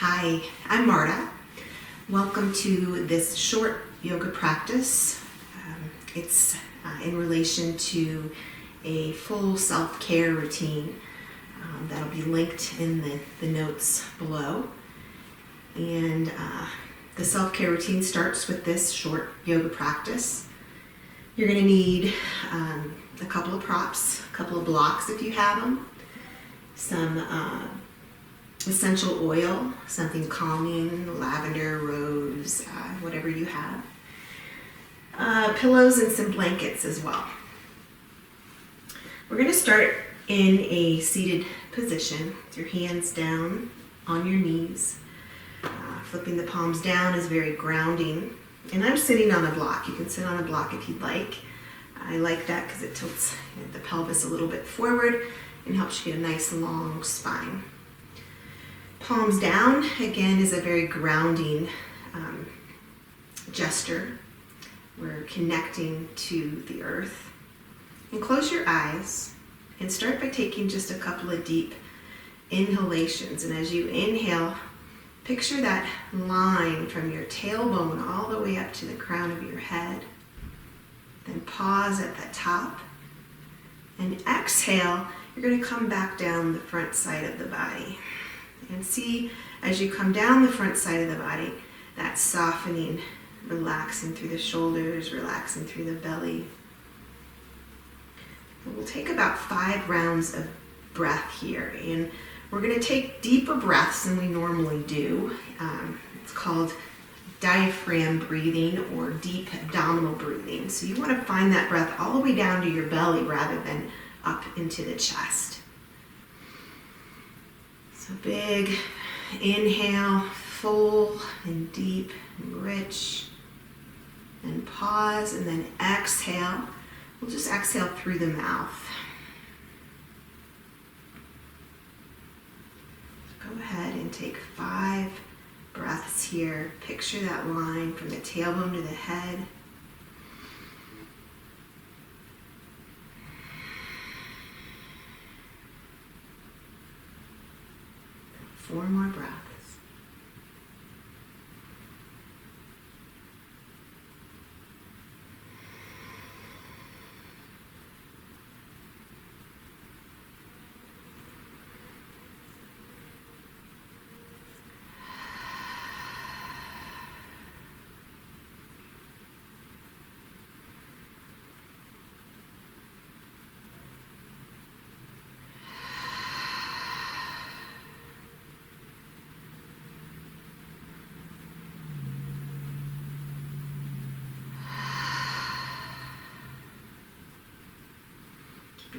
Hi, I'm Marda. Welcome to this short yoga practice. It's in relation to a full self-care routine that'll be linked in the notes below. And the self-care routine starts with this short yoga practice. You're going to need a couple of props, a couple of blocks if you have them, some essential oil, something calming, lavender, rose, whatever you have. Pillows and some blankets as well. We're going to start in a seated position with your hands down on your knees. Flipping the palms down is very grounding. And I'm sitting on a block. You can sit on a block if you'd like. I like that because it tilts the pelvis a little bit forward and helps you get a nice long spine. Palms down, again, is a very grounding gesture. We're connecting to the earth. And close your eyes and start by taking just a couple of deep inhalations. And as you inhale, picture that line from your tailbone all the way up to the crown of your head. Then pause at the top. And exhale, you're going to come back down the front side of the body. And see, as you come down the front side of the body, that softening, relaxing through the shoulders, relaxing through the belly. And we'll take about 5 rounds of breath here. And we're going to take deeper breaths than we normally do. It's called diaphragm breathing or deep abdominal breathing. So you want to find that breath all the way down to your belly rather than up into the chest. So big inhale, full and deep and rich. And pause and then exhale. We'll just exhale through the mouth. Go ahead and take 5 breaths here. Picture that line from the tailbone to the head. 4 more breaths.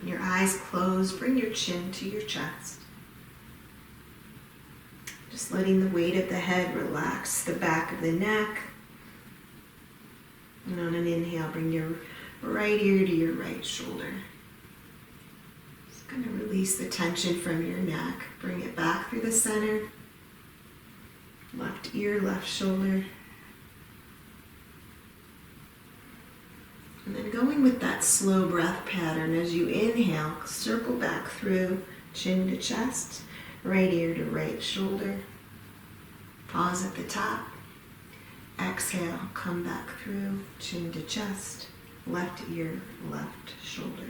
Your eyes closed, bring your chin to your chest. Just letting the weight of the head relax the back of the neck. And on an inhale, bring your right ear to your right shoulder. Just going to release the tension from your neck. Bring it back through the center. Left ear, left shoulder. And then going with that slow breath pattern, as you inhale, circle back through, chin to chest, right ear to right shoulder. Pause at the top. Exhale, come back through, chin to chest, left ear, left shoulder.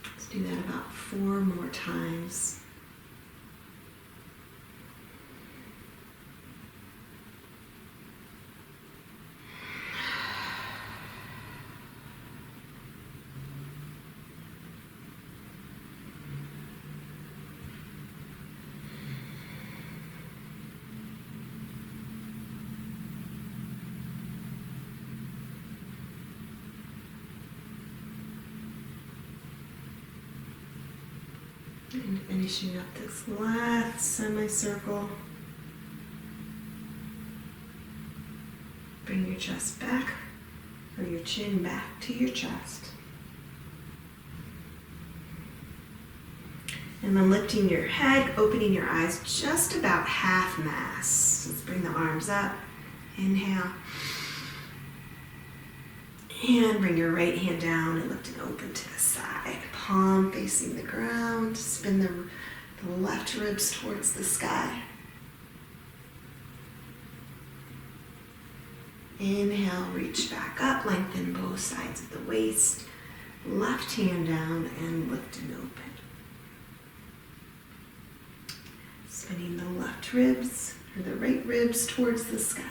Let's do that about 4 more times. And finishing up this last semicircle. Bring your chest back, or your chin back to your chest. And then lifting your head, opening your eyes just about half mass. Let's bring the arms up. Inhale. And bring your right hand down and lift it open to the side. Palm facing the ground. Spin the the left ribs towards the sky. Inhale, reach back up, lengthen both sides of the waist. Left hand down and lift and open. Spinning the left ribs or the right ribs towards the sky.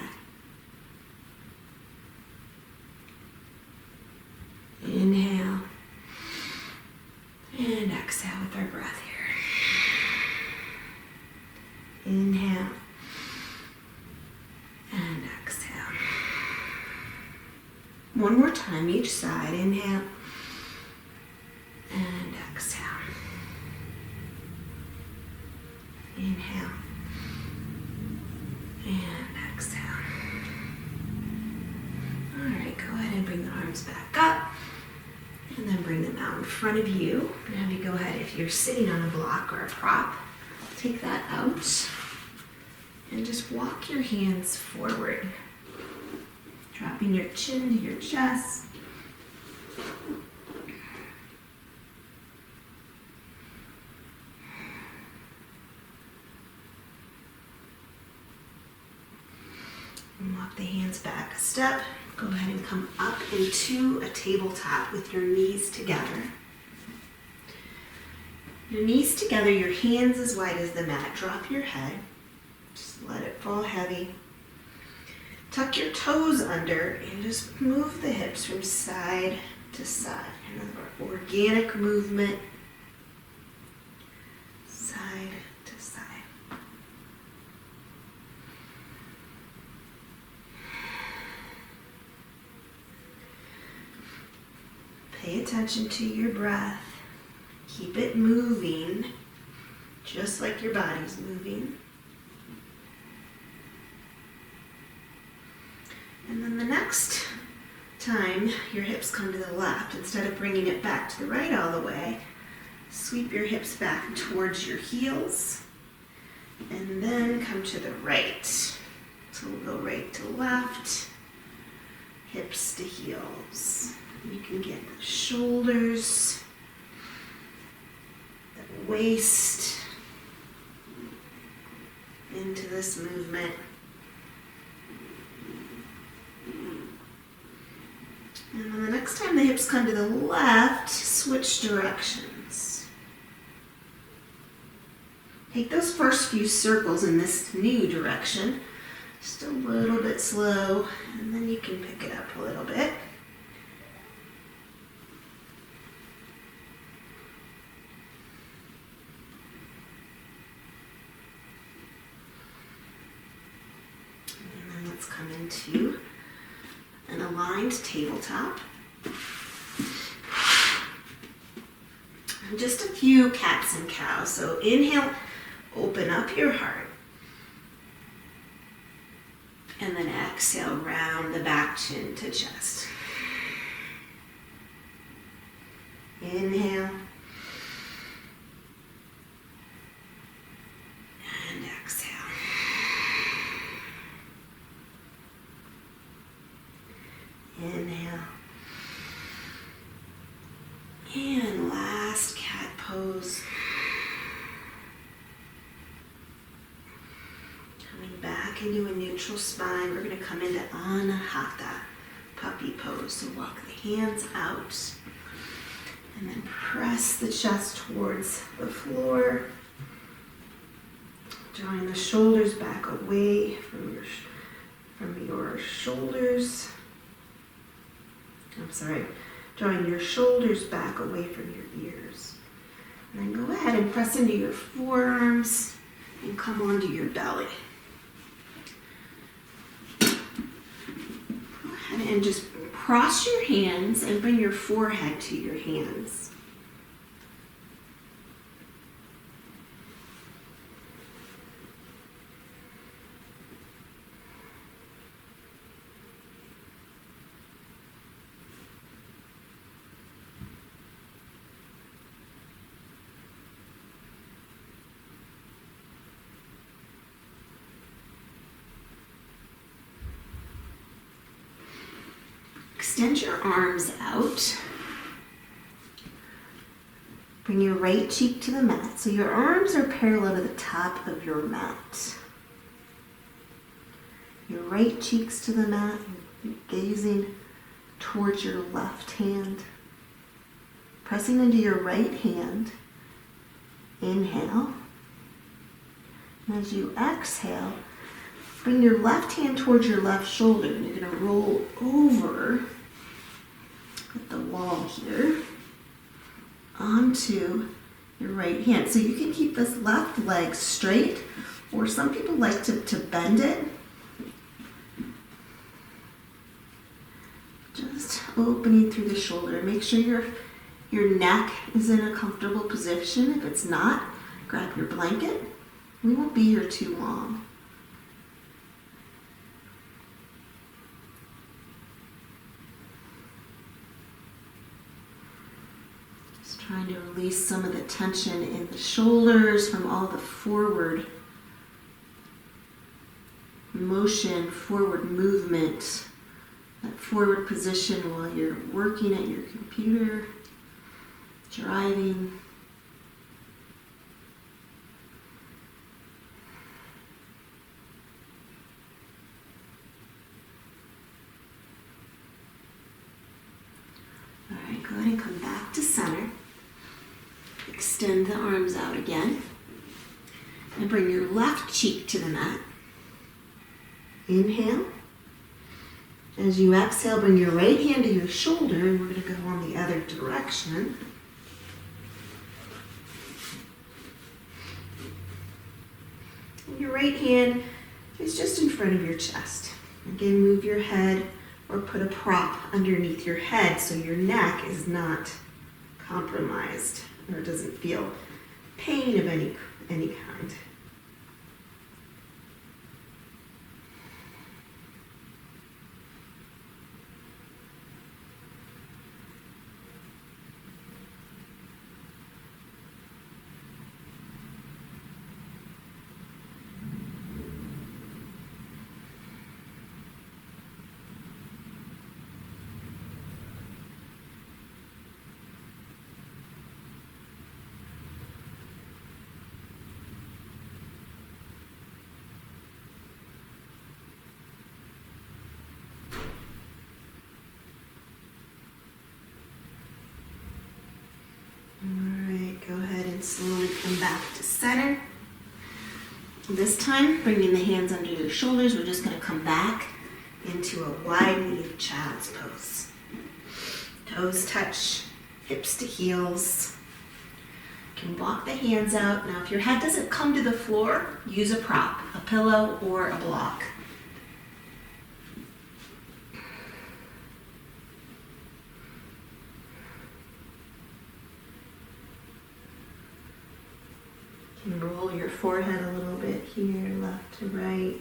Inhale and exhale with our breath here. Inhale and exhale. One more time each side. Inhale and exhale. Inhale and exhale. All right, go ahead and bring the arms back up and then bring them out in front of you. I'm gonna have you go ahead, if you're sitting on a block or a prop, take that out and just walk your hands forward, dropping your chin to your chest. And walk the hands back a step. Go ahead and come up into a tabletop with your knees together. Your knees together, your hands as wide as the mat. Drop your head. Just let it fall heavy. Tuck your toes under and just move the hips from side to side. Another organic movement. Side to side. Pay attention to your breath. Keep it moving, just like your body's moving. And then the next time your hips come to the left, instead of bringing it back to the right all the way, sweep your hips back towards your heels and then come to the right. So we'll go right to left, hips to heels. You can get the shoulders, the waist into this movement. And then the next time the hips come to the left, switch directions. Take those first few circles in this new direction, just a little bit slow, and then you can pick it up a little bit. Let's come into an aligned tabletop. And just a few cats and cows. So inhale, open up your heart. And then exhale, round the back, chin to chest. Inhale. And exhale. Inhale. And last cat pose. Coming back into a neutral spine. We're going to come into Anahata, puppy pose. So walk the hands out. And then press the chest towards the floor. Drawing the shoulders back away from your shoulders. Drawing your shoulders back away from your ears. And then go ahead and press into your forearms and come onto your belly. Go ahead and just cross your hands and bring your forehead to your hands. Extend your arms out. Bring your right cheek to the mat. So your arms are parallel to the top of your mat. Your right cheek's to the mat, gazing towards your left hand. Pressing into your right hand. Inhale. And as you exhale, bring your left hand towards your left shoulder. And you're going to roll over at the wall here onto your right hand. So you can keep this left leg straight, or some people like to bend it. Just opening through the shoulder. Make sure your neck is in a comfortable position. If it's not, grab your blanket. We won't be here too long. Just trying to release some of the tension in the shoulders from all the forward motion, forward movement, that forward position while you're working at your computer, driving. All right, go ahead and come back to center. Extend the arms out again. And bring your left cheek to the mat. Inhale. As you exhale, bring your right hand to your shoulder, and we're going to go on the other direction. Your right hand is just in front of your chest. Again, move your head or put a prop underneath your head so your neck is not compromised or doesn't feel pain of any kind. Go ahead and slowly come back to center. This time, bringing the hands under your shoulders, we're just going to come back into a wide knee child's pose. Toes touch, hips to heels. You can walk the hands out. Now, if your head doesn't come to the floor, use a prop, a pillow or a block. You can roll your forehead a little bit here, left to right.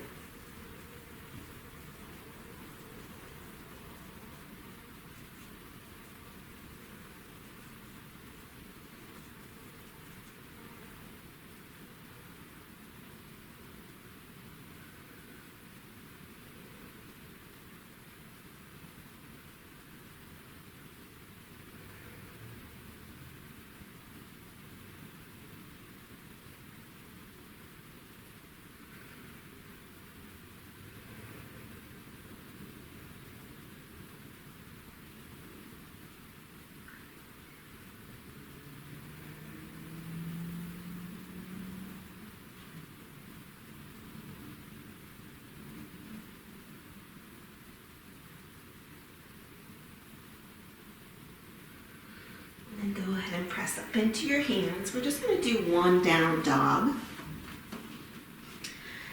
And go ahead and press up into your hands. We're just going to do one down dog.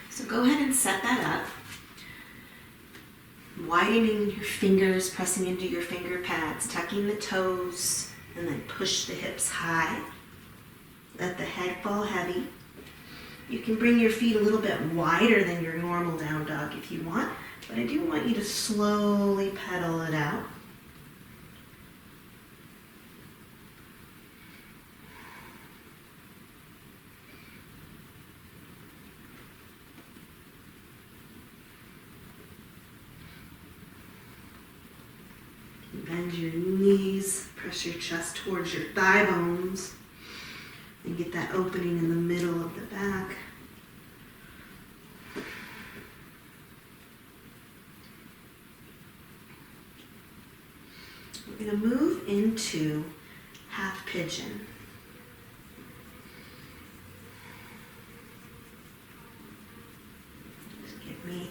So go ahead and set that up. Widening your fingers, pressing into your finger pads, tucking the toes, and then push the hips high. Let the head fall heavy. You can bring your feet a little bit wider than your normal down dog if you want, but I do want you to slowly pedal it out. Bend your knees, press your chest towards your thigh bones. And get that opening in the middle of the back. We're going to move into half pigeon. Just give me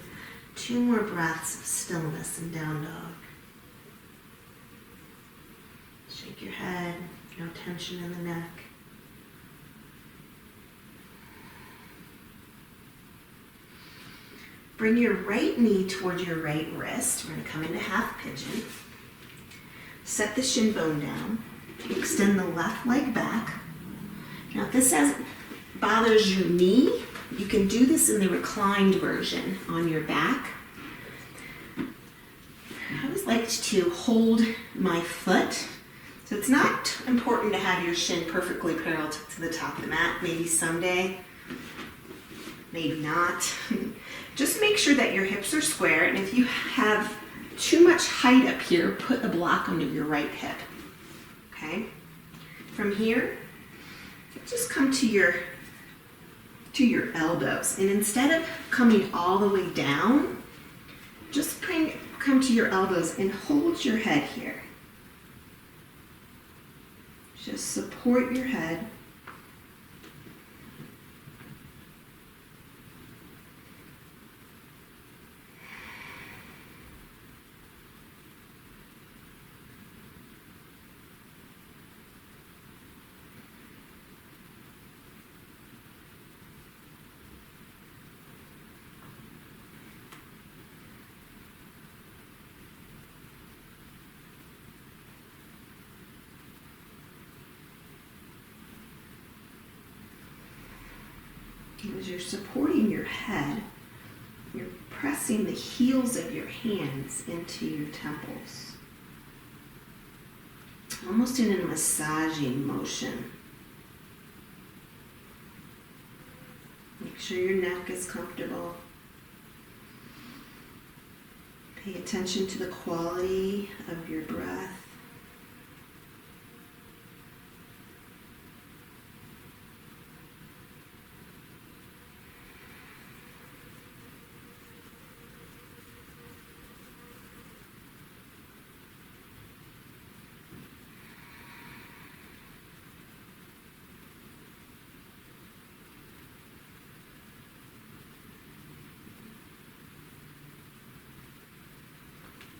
2 more breaths of stillness and down dog. Shake your head, no tension in the neck. Bring your right knee towards your right wrist. We're going to come into half pigeon. Set the shin bone down. Extend the left leg back. Now if this bothers your knee, you can do this in the reclined version on your back. I always like to hold my foot. So it's not important to have your shin perfectly parallel to the top of the mat. Maybe someday, maybe not. Just make sure that your hips are square, and if you have too much height up here, put a block under your right hip. Okay? From here, just come to your elbows, and instead of coming all the way down, just come to your elbows and hold your head here. Just support your head. As you're supporting your head, you're pressing the heels of your hands into your temples, almost in a massaging motion. Make sure your neck is comfortable. Pay attention to the quality of your breath.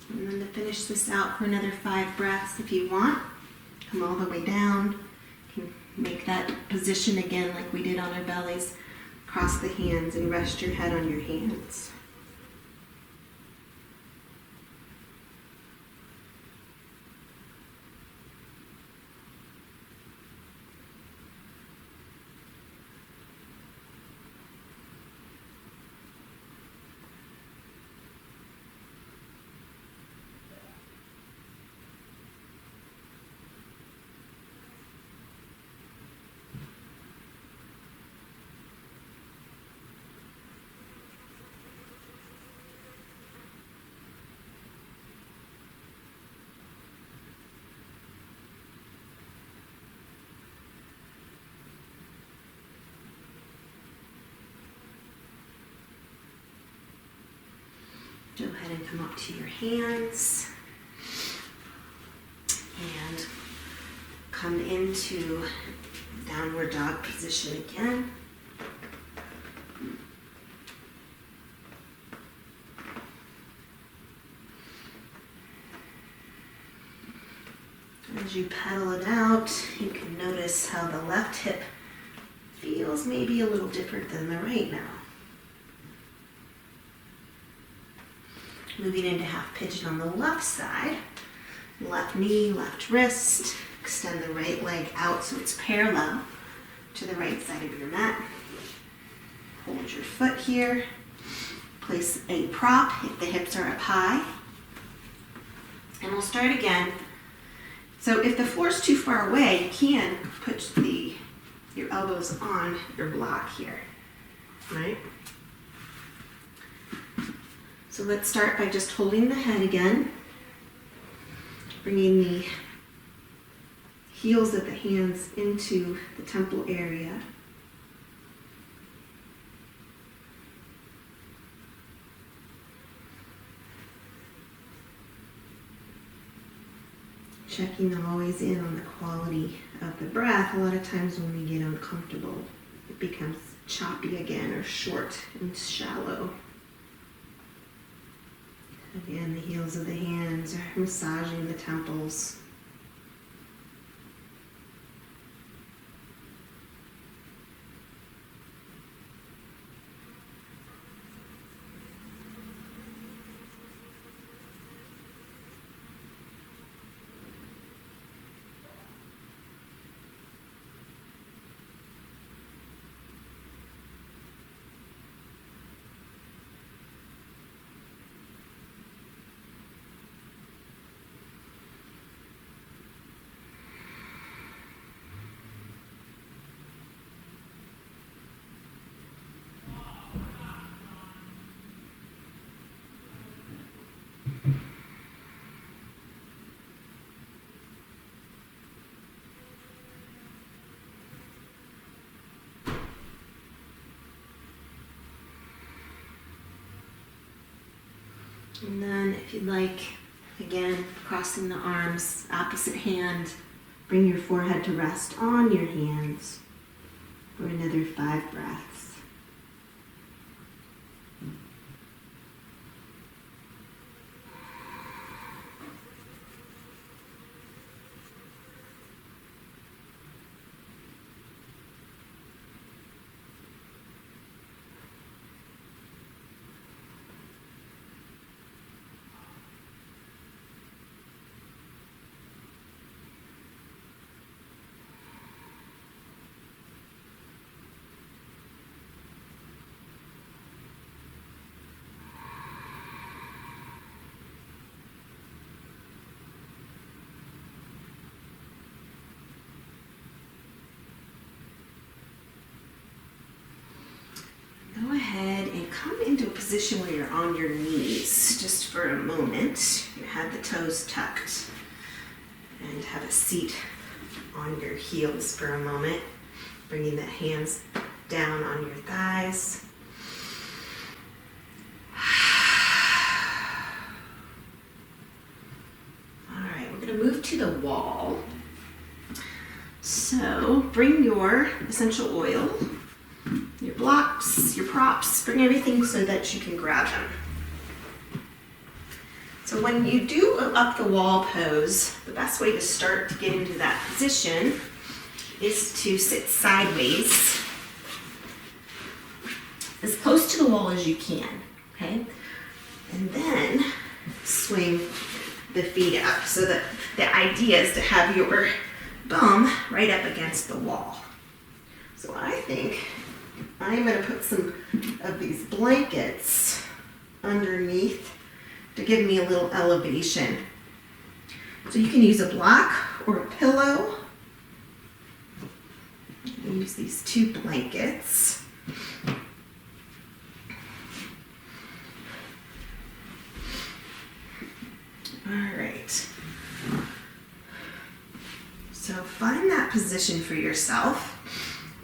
And then to finish this out for another 5 breaths if you want. Come all the way down. You can make that position again like we did on our bellies. Cross the hands and rest your head on your hands. Go ahead and come up to your hands and come into downward dog position again. As you pedal it out, you can notice how the left hip feels maybe a little different than the right now. Moving into half pigeon on the left side. Left knee, left wrist. Extend the right leg out so it's parallel to the right side of your mat. Hold your foot here. Place a prop if the hips are up high. And we'll start again. So if the floor is too far away, you can put your elbows on your block here, right? So let's start by just holding the head again, bringing the heels of the hands into the temple area. Checking always in on the quality of the breath. A lot of times when we get uncomfortable, it becomes choppy again or short and shallow. Again, the heels of the hands are massaging the temples. And then if you'd like, again, crossing the arms, opposite hand, bring your forehead to rest on your hands for another 5 breaths. Go ahead and come into a position where you're on your knees just for a moment. You have the toes tucked and have a seat on your heels for a moment. Bringing the hands down on your thighs. All right, we're going to move to the wall. So bring your essential oil, your blocks, your props, bring everything so that you can grab them. So when you do up the wall pose, the best way to start to get into that position is to sit sideways as close to the wall as you can, okay? And then swing the feet up. So that the idea is to have your bum right up against the wall. So I think I'm going to put some of these blankets underneath to give me a little elevation. So you can use a block or a pillow. Use these 2 blankets. All right. So find that position for yourself.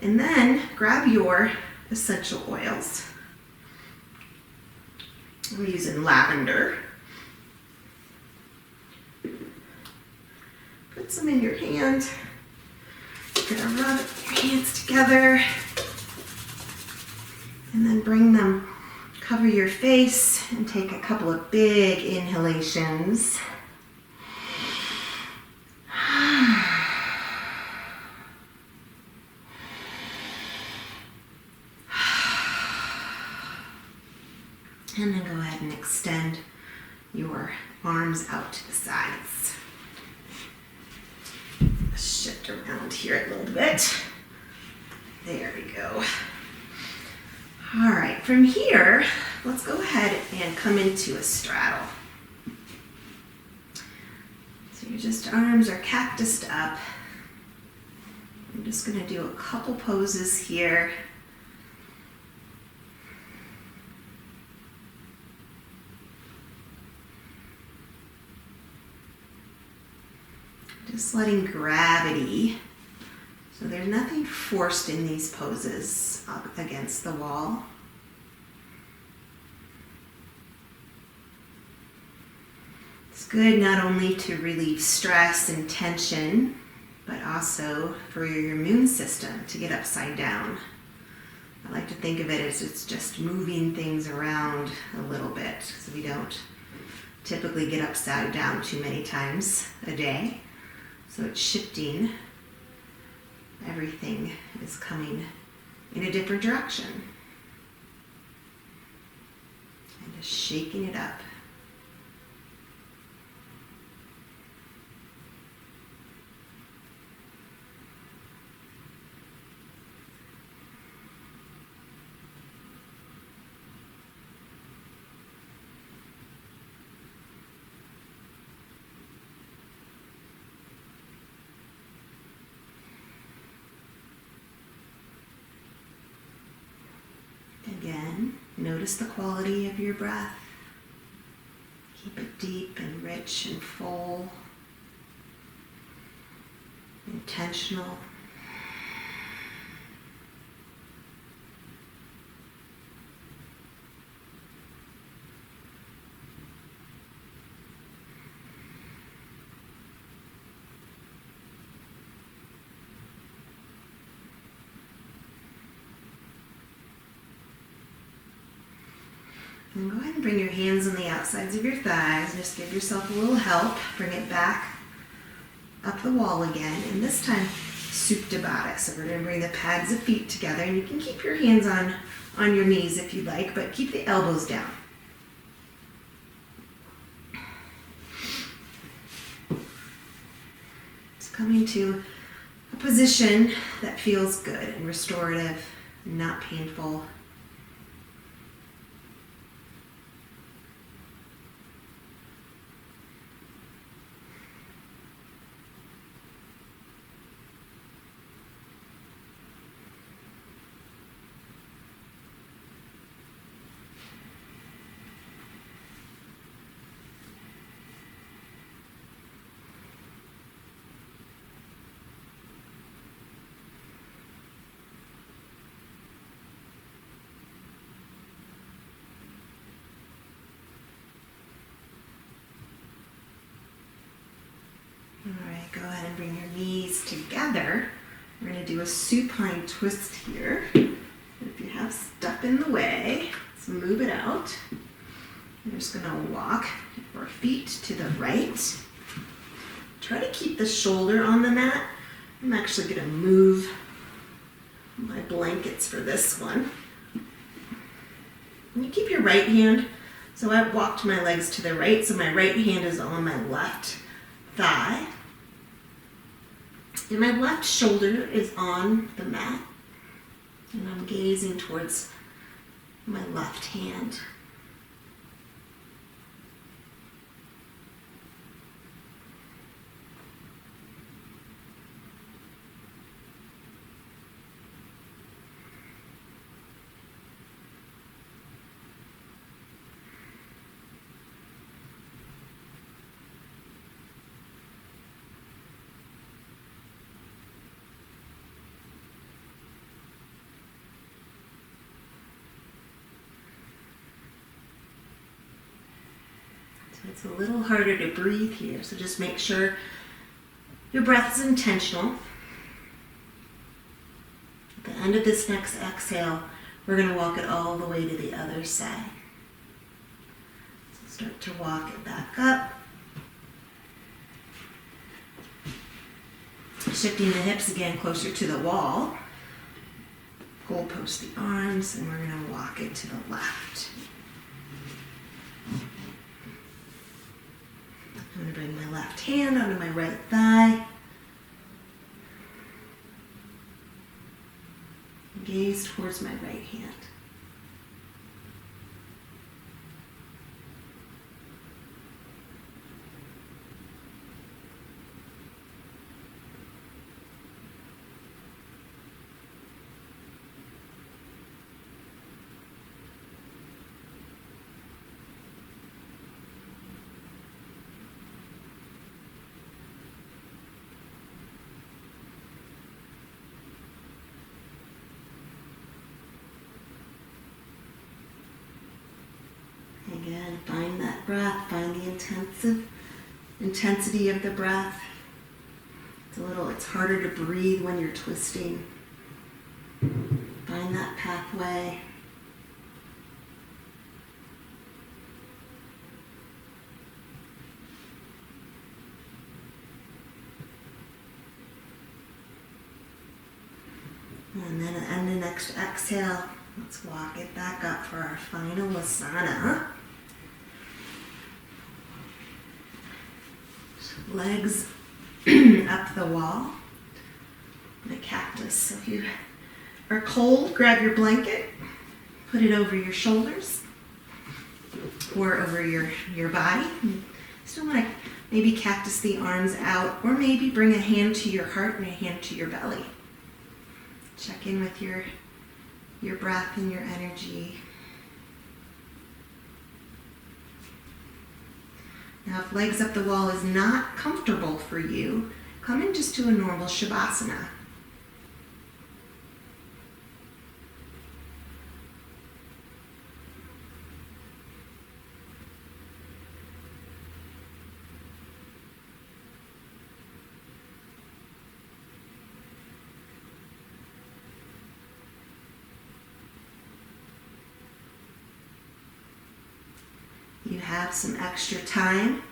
And then grab your essential oils. I'm using lavender. Put some in your hand. You're gonna rub your hands together. And then bring them, cover your face, and take a couple of big inhalations. And then go ahead and extend your arms out to the sides. Shift around here a little bit. There we go. All right, from here, let's go ahead and come into a straddle. So your just arms are cactused up. I'm just gonna do a couple poses here. Just letting gravity, so there's nothing forced in these poses up against the wall. It's good not only to relieve stress and tension, but also for your immune system to get upside down. I like to think of it as it's just moving things around a little bit, so we don't typically get upside down too many times a day. So it's shifting. Everything is coming in a different direction. And just shaking it up. Again, notice the quality of your breath. Keep it deep and rich and full, intentional. And go ahead and bring your hands on the outsides of your thighs. Just give yourself a little help. Bring it back up the wall again. And this time, Supta Baddha. So we're going to bring the pads of feet together. And you can keep your hands on your knees if you like, but keep the elbows down. It's coming to a position that feels good and restorative, not painful. Alright, go ahead and bring your knees together. We're going to do a supine twist here. If you have stuff in the way, let's move it out. We're just going to walk our feet to the right. Try to keep the shoulder on the mat. I'm actually going to move my blankets for this one. And you keep your right hand. So I've walked my legs to the right, so my right hand is on my left thigh. And my left shoulder is on the mat. And I'm gazing towards my left hand. It's a little harder to breathe here, so just make sure your breath is intentional. At the end of this next exhale, we're going to walk it all the way to the other side. So start to walk it back up. Shifting the hips again closer to the wall. Goalpost the arms, and we're going to walk it to the left. I'm going to bring my left hand onto my right thigh. Gaze towards my right hand. find that breath, find the intensity of the breath. It's harder to breathe when you're twisting. Find that pathway. And then on the next exhale, let's walk it back up for our final asana. Legs up the wall, the cactus. So if you are cold, grab your blanket, put it over your shoulders or over your body. Still want to maybe cactus the arms out, or maybe bring a hand to your heart and a hand to your belly. Check in with your breath and your energy. Now, if legs up the wall is not comfortable for you, come in just to a normal Shavasana. You have some extra time,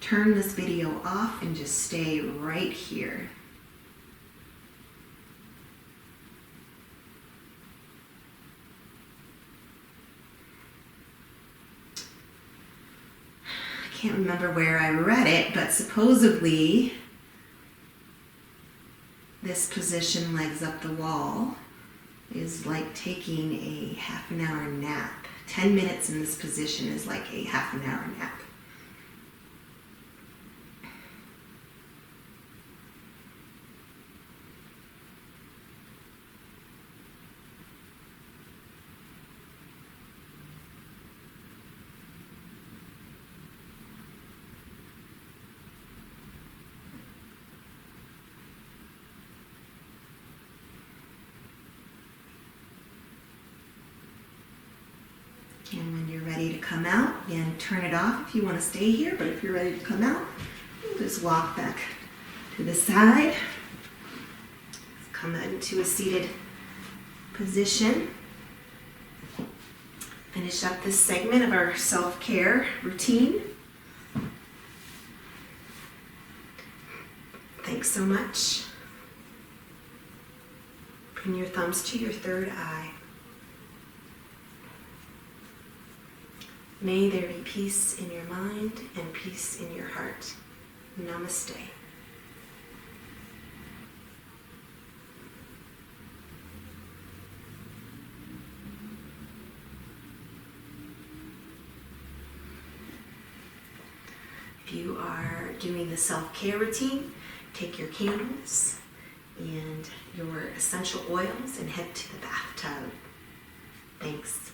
turn this video off and just stay right here. I can't remember where I read it, but supposedly this position, legs up the wall, is like taking a half an hour nap. 10 minutes in this position is like a half an hour nap. And when you're ready to come out, again, turn it off if you want to stay here, but if you're ready to come out, just walk back to the side. Come into a seated position. Finish up this segment of our self-care routine. Thanks so much. Bring your thumbs to your third eye. May there be peace in your mind and peace in your heart. Namaste. If you are doing the self-care routine, take your candles and your essential oils and head to the bathtub. Thanks.